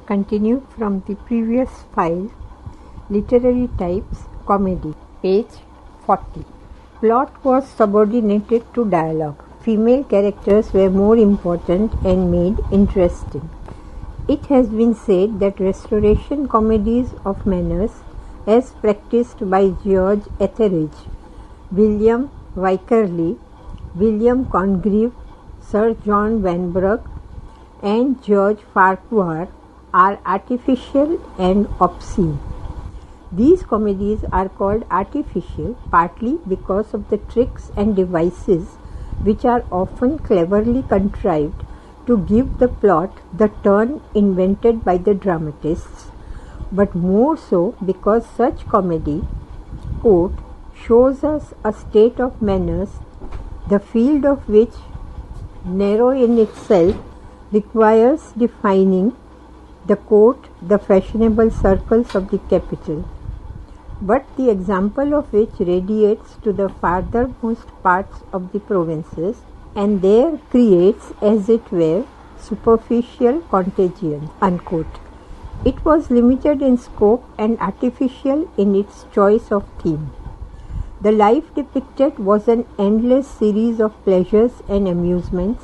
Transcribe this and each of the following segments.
Continued from the previous file, Literary Types, Comedy, page 40. Plot was subordinated to dialogue. Female characters were more important and made interesting. It has been said that restoration comedies of manners, as practiced by George Etheridge, William Wycherley, William Congreve, Sir John Vanbrugh, and George Farquhar, are artificial and obscene. These comedies are called artificial partly because of the tricks and devices which are often cleverly contrived to give the plot the turn invented by the dramatists, but more so because such comedy, quote, shows us a state of manners, the field of which, narrow in itself, requires defining the court, the fashionable circles of the capital, but the example of which radiates to the farthermost parts of the provinces, and there creates, as it were, superficial contagion, unquote. It was limited in scope and artificial in its choice of theme. The life depicted was an endless series of pleasures and amusements,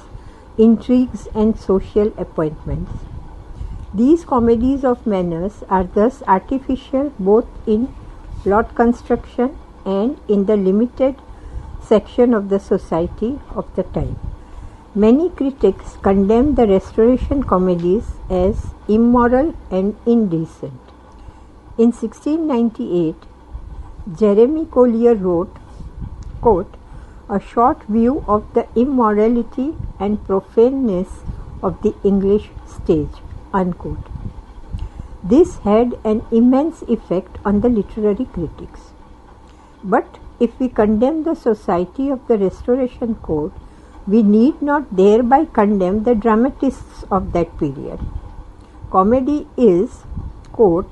intrigues and social appointments. These comedies of manners are thus artificial both in plot construction and in the limited section of the society of the time. Many critics condemn the Restoration comedies as immoral and indecent. In 1698, Jeremy Collier wrote, quote, "A short view of the immorality and profaneness of the English stage," unquote. This had an immense effect on the literary critics. But if we condemn the society of the Restoration Court, we need not thereby condemn the dramatists of that period. Comedy is, quote,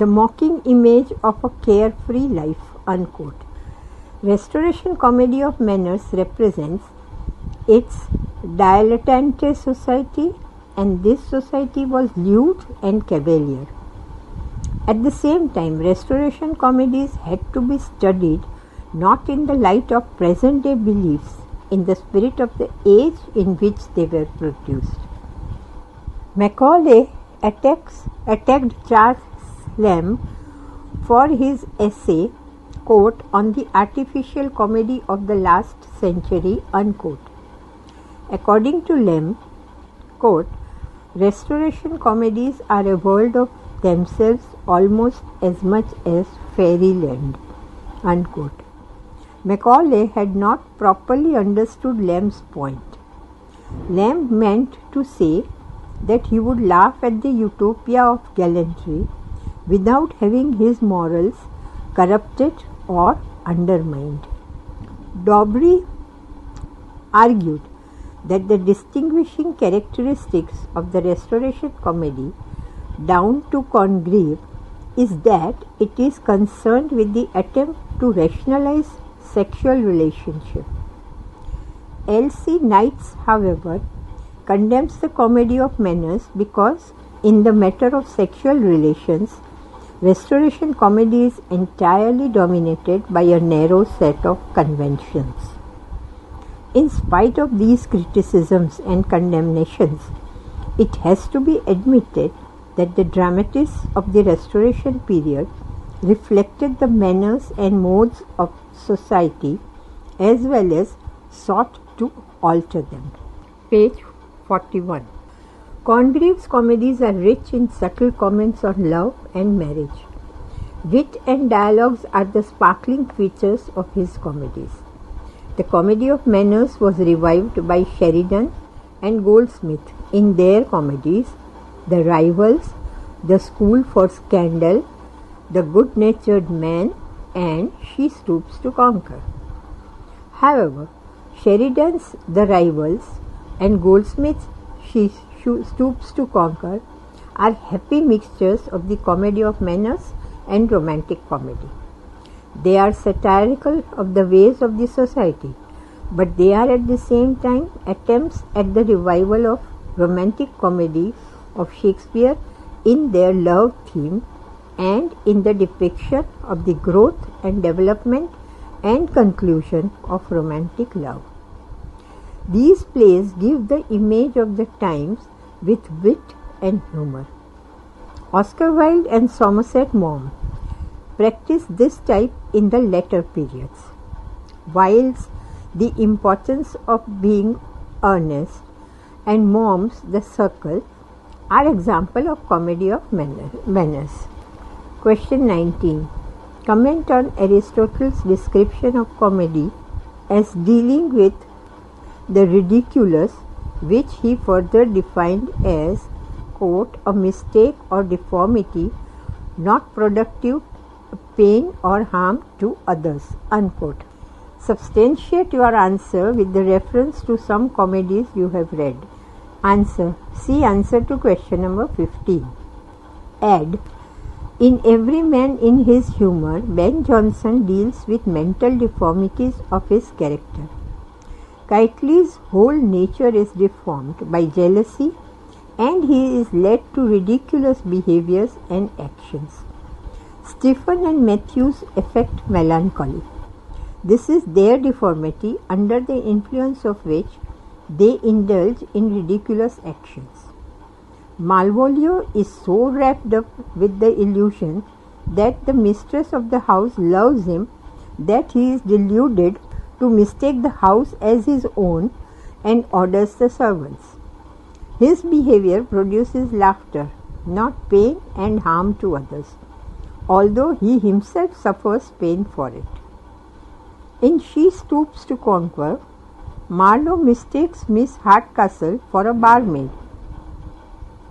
"the mocking image of a carefree life," unquote. Restoration comedy of manners represents its dilettante society, and this society was lewd and cavalier. At the same time, Restoration comedies had to be studied not in the light of present-day beliefs, in the spirit of the age in which they were produced. Macaulay attacked Charles Lamb for his essay, quote, "on the artificial comedy of the last century," unquote. According to Lamb, quote, "Restoration comedies are a world of themselves almost as much as fairyland," unquote. Macaulay had not properly understood Lamb's point. Lamb meant to say that he would laugh at the utopia of gallantry without having his morals corrupted or undermined. Dobry argued that the distinguishing characteristics of the Restoration comedy, down to Congreve, is that it is concerned with the attempt to rationalize sexual relationship. L.C. Knights, however, condemns the comedy of manners because, in the matter of sexual relations, Restoration comedy is entirely dominated by a narrow set of conventions. In spite of these criticisms and condemnations, it has to be admitted that the dramatists of the Restoration period reflected the manners and modes of society as well as sought to alter them. Page 41. Congreve's comedies are rich in subtle comments on love and marriage. Wit and dialogues are the sparkling features of his comedies. The comedy of manners was revived by Sheridan and Goldsmith in their comedies, The Rivals, The School for Scandal, The Good-Natured Man, and She Stoops to Conquer. However, Sheridan's The Rivals and Goldsmith's She Stoops to Conquer are happy mixtures of the comedy of manners and romantic comedy. They are satirical of the ways of the society, but they are at the same time attempts at the revival of romantic comedy of Shakespeare in their love theme and in the depiction of the growth and development and conclusion of romantic love. These plays give the image of the times with wit and humor. Oscar Wilde and Somerset Maugham practiced this type in the later periods. Wilde's The Importance of Being Earnest and Maugham's The Circle are examples of comedy of manners. Question 19. Comment on Aristotle's description of comedy as dealing with the ridiculous, which he further defined as, quote, a mistake or deformity not productive pain or harm to others, unquote. Substantiate your answer with the reference to some comedies you have read. Answer. See answer to question number 15. Add. In Every Man in His Humour, Ben Jonson deals with mental deformities of his character. Keightley's whole nature is deformed by jealousy, and he is led to ridiculous behaviors and actions. Stephen and Matthews affect melancholy. This is their deformity, under the influence of which they indulge in ridiculous actions. Malvolio is so wrapped up with the illusion that the mistress of the house loves him that he is deluded to mistake the house as his own and orders the servants. His behavior produces laughter, not pain and harm to others, although he himself suffers pain for it. In She Stoops to Conquer, Marlowe mistakes Miss Hardcastle for a barmaid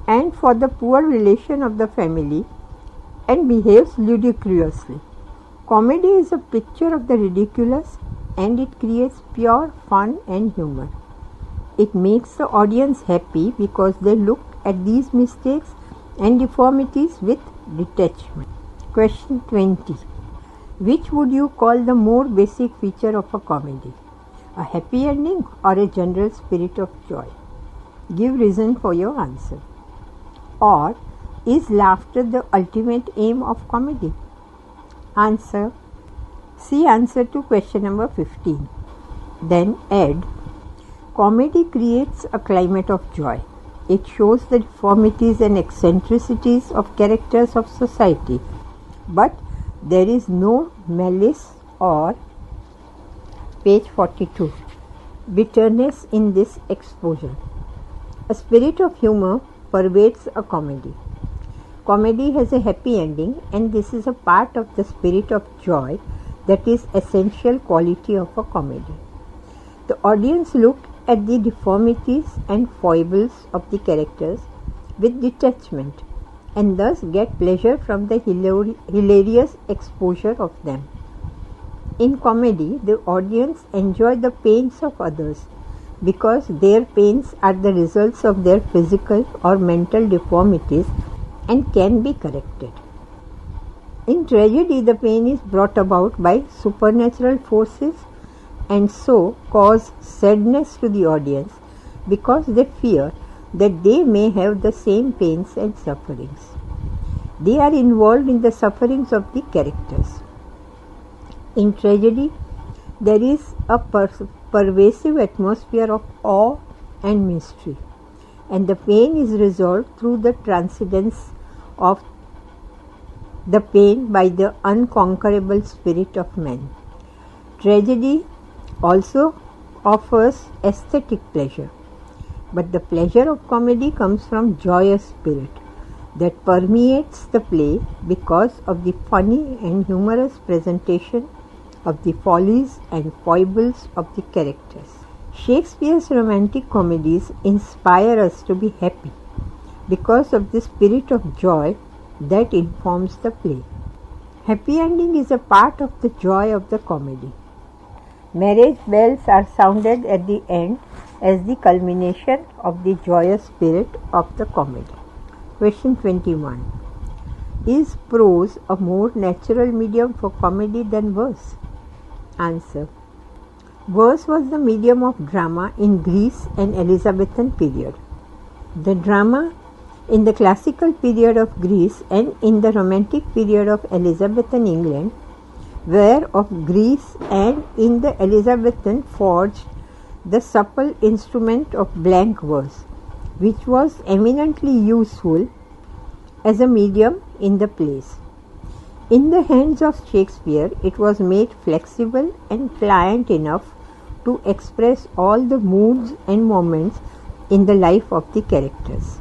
and for the poor relation of the family and behaves ludicrously. Comedy is a picture of the ridiculous, and it creates pure fun and humor. It makes the audience happy because they look at these mistakes and deformities with detachment. Question 20. Which would you call the more basic feature of a comedy? A happy ending or a general spirit of joy? Give reason for your answer. Or is laughter the ultimate aim of comedy? Answer. See answer to question number 15. Then add. Comedy creates a climate of joy. It shows the deformities and eccentricities of characters of society, but there is no malice or, page 42, bitterness in this exposure. A spirit of humor pervades a comedy. Comedy has a happy ending, and this is a part of the spirit of joy that is essential quality of a comedy. The audience look at the deformities and foibles of the characters with detachment, and thus get pleasure from the hilarious exposure of them. In comedy, the audience enjoy the pains of others because their pains are the results of their physical or mental deformities and can be corrected. In tragedy, the pain is brought about by supernatural forces and so cause sadness to the audience because they fear that they may have the same pains and sufferings. They are involved in the sufferings of the characters. In tragedy, there is a pervasive atmosphere of awe and mystery, and the pain is resolved through the transcendence of the pain by the unconquerable spirit of man. Tragedy also offers aesthetic pleasure, but the pleasure of comedy comes from joyous spirit that permeates the play because of the funny and humorous presentation of the follies and foibles of the characters. Shakespeare's romantic comedies inspire us to be happy because of the spirit of joy that informs the play. Happy ending is a part of the joy of the comedy. Marriage bells are sounded at the end as the culmination of the joyous spirit of the comedy. Question 21. Is prose a more natural medium for comedy than verse? Answer. Verse was the medium of drama in Greece and Elizabethan period. The drama In the classical period of Greece and in the romantic period of Elizabethan England, were of Greece and in the Elizabethan forged the supple instrument of blank verse, which was eminently useful as a medium in the plays. In the hands of Shakespeare, it was made flexible and pliant enough to express all the moods and moments in the life of the characters.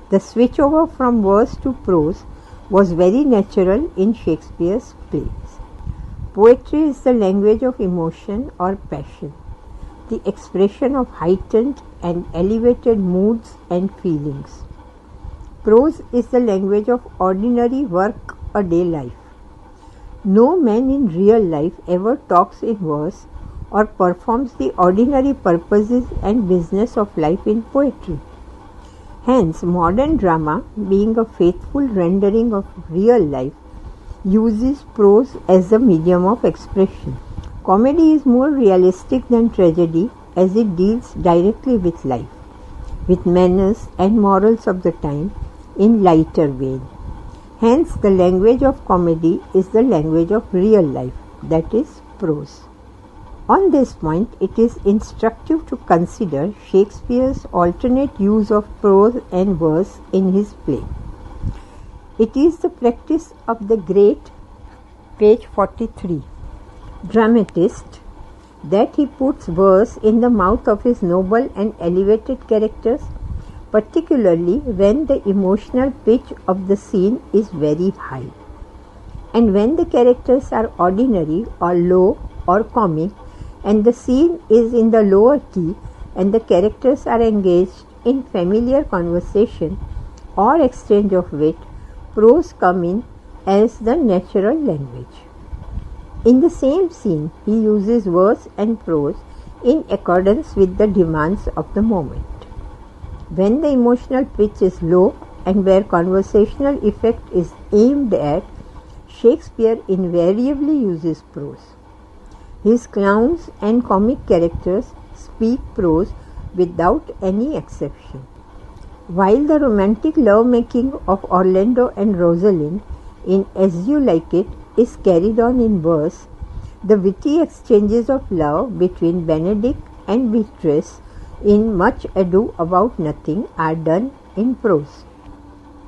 The switch over from verse to prose was very natural in Shakespeare's plays. Poetry is the language of emotion or passion, the expression of heightened and elevated moods and feelings. Prose is the language of ordinary work-a-day life. No man in real life ever talks in verse or performs the ordinary purposes and business of life in poetry. Hence, modern drama, being a faithful rendering of real life, uses prose as the medium of expression. Comedy is more realistic than tragedy as it deals directly with life, with manners and morals of the time in lighter vein. Hence, the language of comedy is the language of real life, that is, prose. On this point, it is instructive to consider Shakespeare's alternate use of prose and verse in his play. It is the practice of the great, page 43, dramatist, that he puts verse in the mouth of his noble and elevated characters, particularly when the emotional pitch of the scene is very high, and when the characters are ordinary or low or comic, and the scene is in the lower key, and the characters are engaged in familiar conversation or exchange of wit, prose come in as the natural language. In the same scene, he uses verse and prose in accordance with the demands of the moment. When the emotional pitch is low and where conversational effect is aimed at, Shakespeare invariably uses prose. His clowns and comic characters speak prose without any exception. While the romantic love-making of Orlando and Rosalind in As You Like It is carried on in verse, the witty exchanges of love between Benedick and Beatrice in Much Ado About Nothing are done in prose.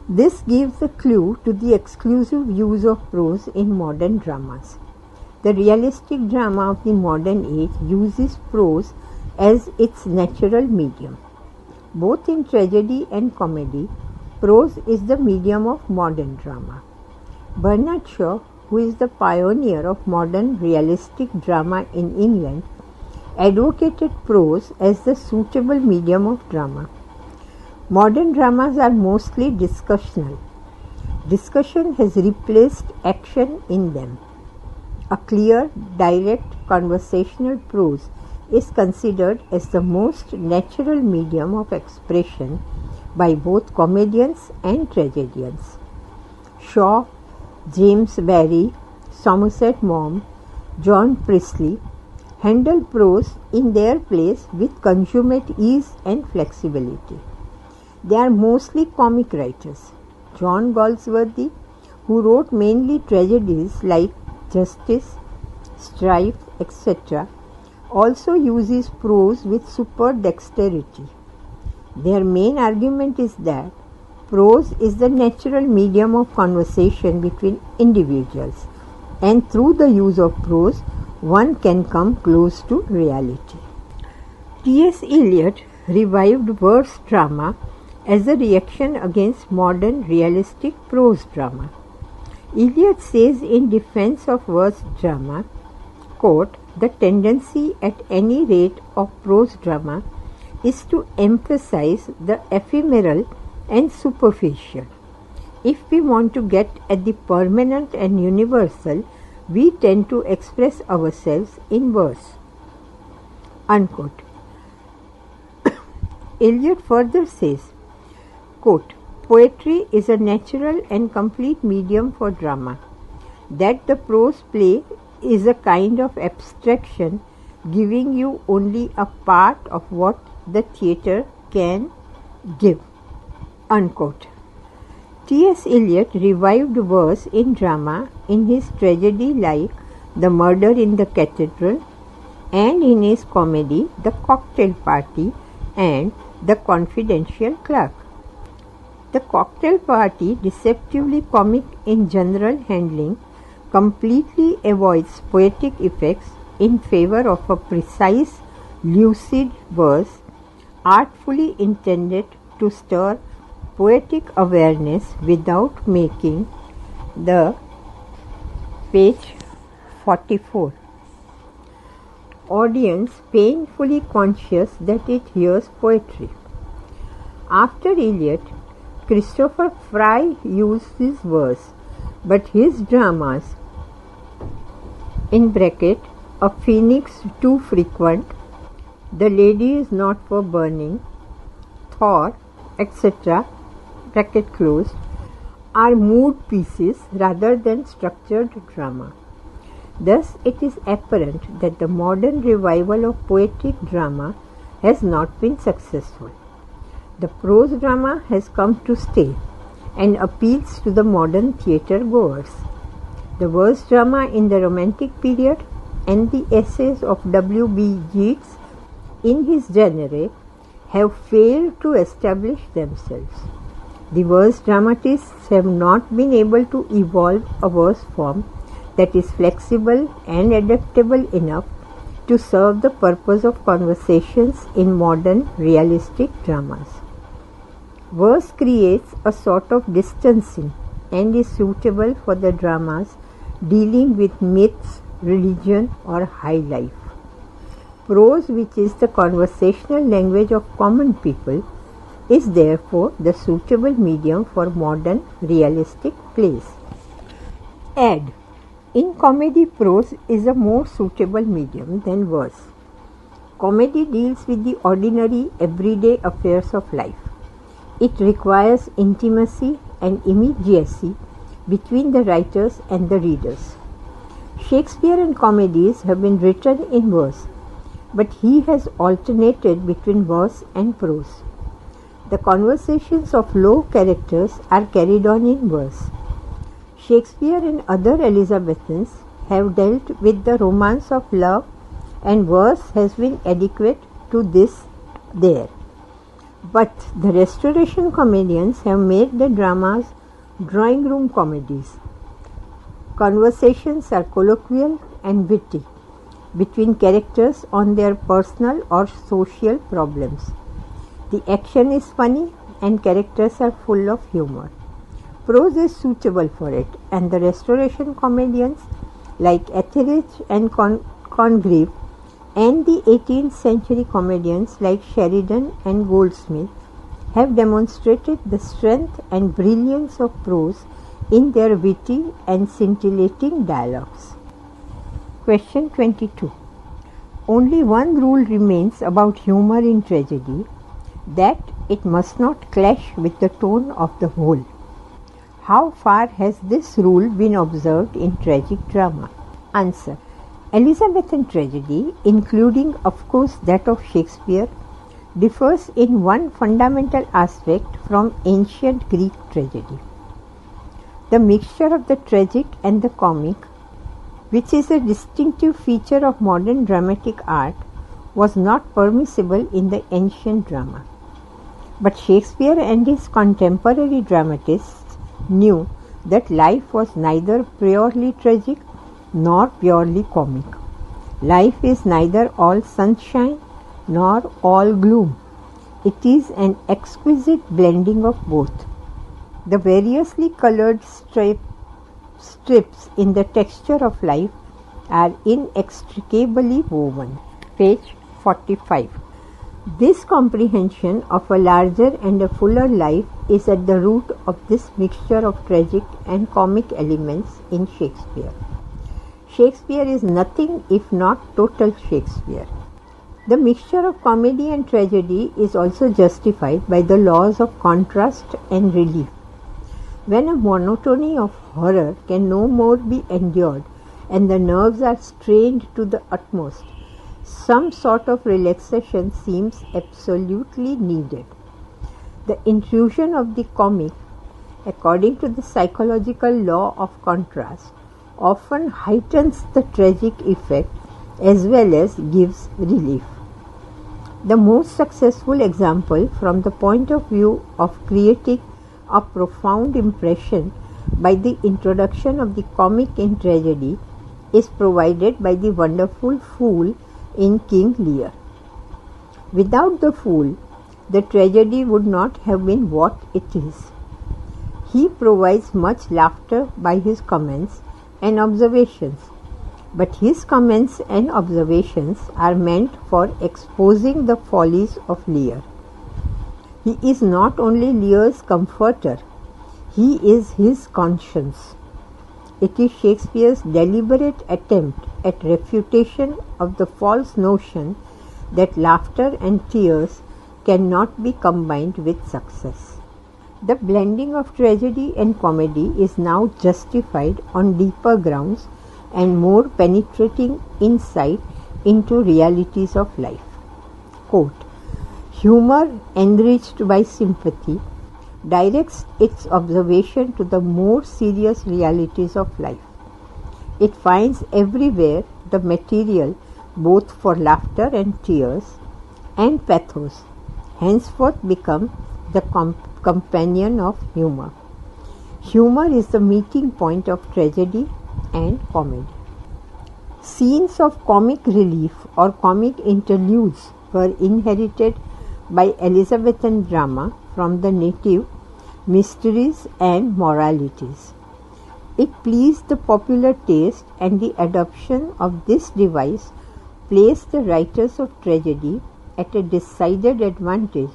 This gives a clue to the exclusive use of prose in modern dramas. The realistic drama of the modern age uses prose as its natural medium. Both in tragedy and comedy, prose is the medium of modern drama. Bernard Shaw, who is the pioneer of modern realistic drama in England, advocated prose as the suitable medium of drama. Modern dramas are mostly discussional. Discussion has replaced action in them. A clear, direct, conversational prose is considered as the most natural medium of expression by both comedians and tragedians. Shaw, James Barrie, Somerset Maugham, John Priestley handle prose in their plays with consummate ease and flexibility. They are mostly comic writers. John Galsworthy, who wrote mainly tragedies like Justice, Strife, etc., also uses prose with superb dexterity. Their main argument is that prose is the natural medium of conversation between individuals, and through the use of prose, one can come close to reality. T.S. Eliot revived verse drama as a reaction against modern realistic prose drama. Eliot says in defense of verse drama, quote, "The tendency at any rate of prose drama is to emphasize the ephemeral and superficial. If we want to get at the permanent and universal, we tend to express ourselves in verse." Unquote. Eliot further says, quote, "Poetry is a natural and complete medium for drama. That the prose play is a kind of abstraction giving you only a part of what the theatre can give." Unquote. T.S. Eliot revived verse in drama in his tragedy like The Murder in the Cathedral and in his comedy The Cocktail Party and The Confidential Clerk. The Cocktail Party, deceptively comic in general handling, completely avoids poetic effects in favor of a precise, lucid verse artfully intended to stir poetic awareness without making the page 44 audience painfully conscious that it hears poetry. After Eliot, Christopher Fry used this verse, but his dramas (a phoenix too frequent, The Lady is Not for Burning, Thor, etc.) are mood pieces rather than structured drama. Thus, it is apparent that the modern revival of poetic drama has not been successful. The prose drama has come to stay and appeals to the modern theatre goers. The verse drama in the Romantic period and the essays of W.B. Yeats in his genre have failed to establish themselves. The verse dramatists have not been able to evolve a verse form that is flexible and adaptable enough to serve the purpose of conversations in modern realistic dramas. Verse creates a sort of distancing and is suitable for the dramas dealing with myths, religion, or high life. Prose, which is the conversational language of common people, is therefore the suitable medium for modern realistic plays. Add. In comedy, prose is a more suitable medium than verse. Comedy deals with the ordinary, everyday affairs of life. It requires intimacy and immediacy between the writers and the readers. Shakespearean comedies have been written in verse, but he has alternated between verse and prose. The conversations of low characters are carried on in verse. Shakespeare and other Elizabethans have dealt with the romance of love, and verse has been adequate to this there. But the Restoration comedians have made the dramas drawing room comedies. Conversations are colloquial and witty between characters on their personal or social problems. The action is funny and characters are full of humor. Prose is suitable for it, and the Restoration comedians like Etheridge and Congreve and the 18th century comedians like Sheridan and Goldsmith have demonstrated the strength and brilliance of prose in their witty and scintillating dialogues. Question 22. Only one rule remains about humor in tragedy, that it must not clash with the tone of the whole. How far has this rule been observed in tragic drama? Answer. Elizabethan tragedy, including of course that of Shakespeare, differs in one fundamental aspect from ancient Greek tragedy. The mixture of the tragic and the comic, which is a distinctive feature of modern dramatic art, was not permissible in the ancient drama. But Shakespeare and his contemporary dramatists knew that life was neither purely tragic nor purely comic. Life is neither all sunshine nor all gloom. It is an exquisite blending of both. The variously colored strips in the texture of life are inextricably woven. Page 45. This comprehension of a larger and a fuller life is at the root of this mixture of tragic and comic elements in Shakespeare. Shakespeare is nothing if not total Shakespeare. The mixture of comedy and tragedy is also justified by the laws of contrast and relief. When a monotony of horror can no more be endured and the nerves are strained to the utmost, some sort of relaxation seems absolutely needed. The intrusion of the comic, according to the psychological law of contrast, often heightens the tragic effect as well as gives relief. The most successful example from the point of view of creating a profound impression by the introduction of the comic in tragedy is provided by the wonderful fool in King Lear. Without the fool, the tragedy would not have been what it is. He provides much laughter by his comments and observations, but his comments and observations are meant for exposing the follies of Lear. He is not only Lear's comforter, he is his conscience. It is Shakespeare's deliberate attempt at refutation of the false notion that laughter and tears cannot be combined with success. The blending of tragedy and comedy is now justified on deeper grounds and more penetrating insight into realities of life. Quote, humor enriched by sympathy directs its observation to the more serious realities of life. It finds everywhere the material both for laughter and tears, and pathos henceforth become the companion of humor. Humor is the meeting point of tragedy and comedy. Scenes of comic relief or comic interludes were inherited by Elizabethan drama from the native mysteries and moralities. It pleased the popular taste, and the adoption of this device placed the writers of tragedy at a decided advantage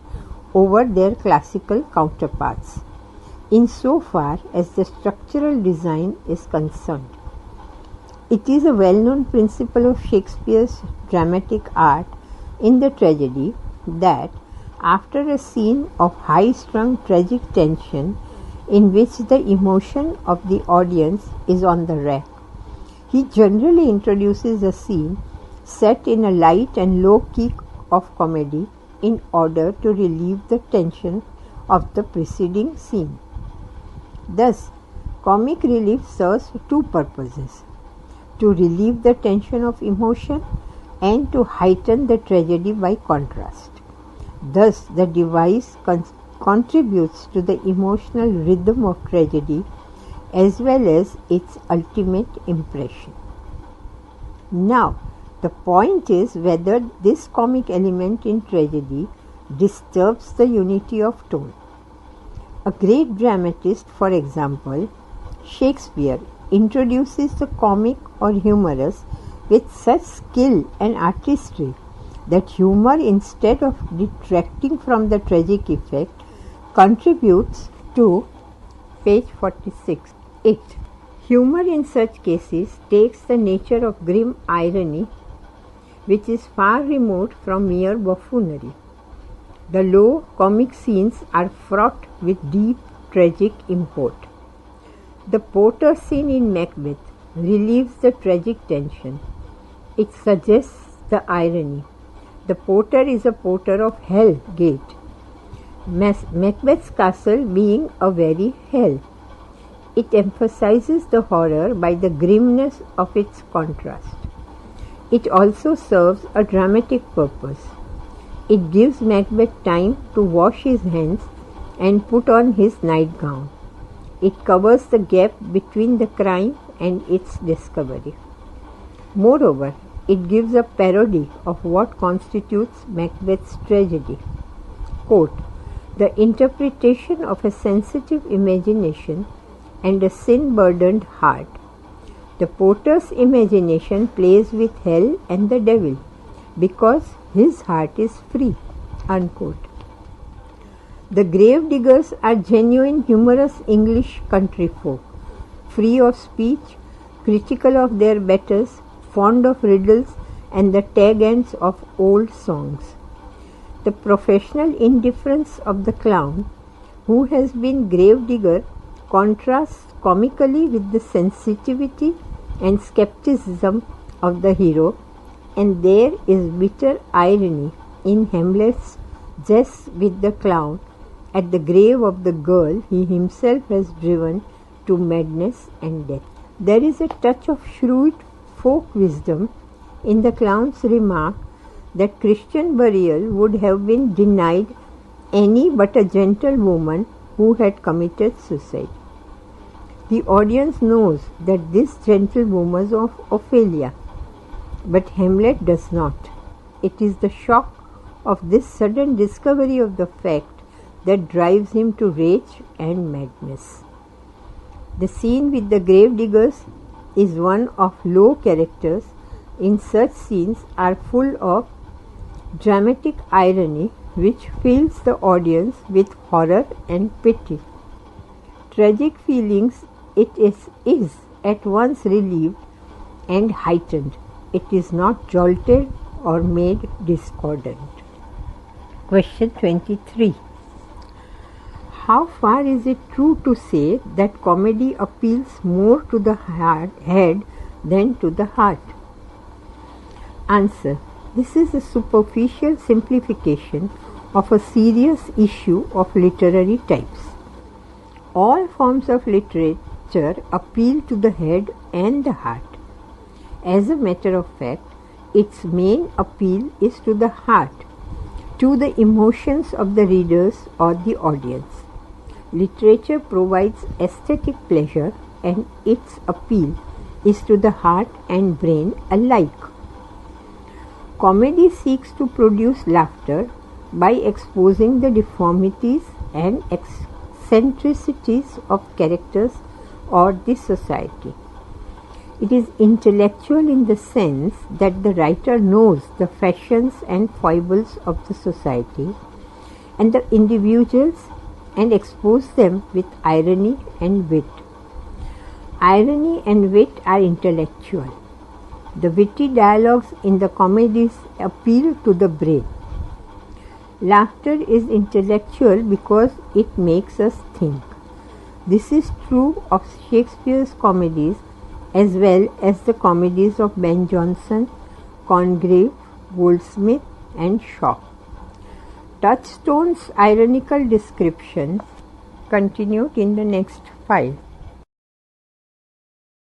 over their classical counterparts, insofar as the structural design is concerned. It is a well-known principle of Shakespeare's dramatic art in the tragedy that after a scene of high-strung tragic tension in which the emotion of the audience is on the rack, he generally introduces a scene set in a light and low key of comedy in order to relieve the tension of the preceding scene. Thus, comic relief serves two purposes: to relieve the tension of emotion and to heighten the tragedy by contrast. Thus, the device contributes to the emotional rhythm of tragedy as well as its ultimate impression. Now, the point is whether this comic element in tragedy disturbs the unity of tone. A great dramatist, for example, Shakespeare, introduces the comic or humorous with such skill and artistry that humor, instead of detracting from the tragic effect, contributes to page 46. 8. Humor in such cases takes the nature of grim irony, which is far removed from mere buffoonery. The low comic scenes are fraught with deep tragic import. The porter scene in Macbeth relieves the tragic tension. It suggests the irony. The porter is a porter of Hell Gate, Macbeth's castle being a very hell. It emphasizes the horror by the grimness of its contrast. It also serves a dramatic purpose. It gives Macbeth time to wash his hands and put on his nightgown. It covers the gap between the crime and its discovery. Moreover, it gives a parody of what constitutes Macbeth's tragedy. Quote, the interpretation of a sensitive imagination and a sin-burdened heart. The porter's imagination plays with hell and the devil because his heart is free. Unquote. The gravediggers are genuine humorous English country folk, free of speech, critical of their betters, fond of riddles and the tag ends of old songs. The professional indifference of the clown, who has been gravedigger, contrasts comically with the sensitivity and skepticism of the hero, and there is bitter irony in Hamlet's jests with the clown at the grave of the girl he himself has driven to madness and death. There is a touch of shrewd folk wisdom in the clown's remark that Christian burial would have been denied any but a gentlewoman who had committed suicide. The audience knows that this gentlewoman was Ophelia, but Hamlet does not. It is the shock of this sudden discovery of the fact that drives him to rage and madness. The scene with the gravediggers is one of low characters. In such scenes are full of dramatic irony which fills the audience with horror and pity. Tragic feelings it is at once relieved and heightened. It is not jolted or made discordant. Question 23. How far is it true to say that comedy appeals more to the head than to the heart? Answer. This is a superficial simplification of a serious issue of literary types. All forms of literature appeal to the head and the heart. As a matter of fact, its main appeal is to the heart, to the emotions of the readers or the audience. Literature provides aesthetic pleasure, and its appeal is to the heart and brain alike. Comedy seeks to produce laughter by exposing the deformities and eccentricities of characters or the society. It is intellectual in the sense that the writer knows the fashions and foibles of the society and the individuals and expose them with irony and wit. Irony and wit are intellectual. The witty dialogues in the comedies appeal to the brain. Laughter is intellectual because it makes us think. This is true of Shakespeare's comedies as well as the comedies of Ben Jonson, Congreve, Goldsmith, and Shaw. Touchstone's ironical description continued in the next file.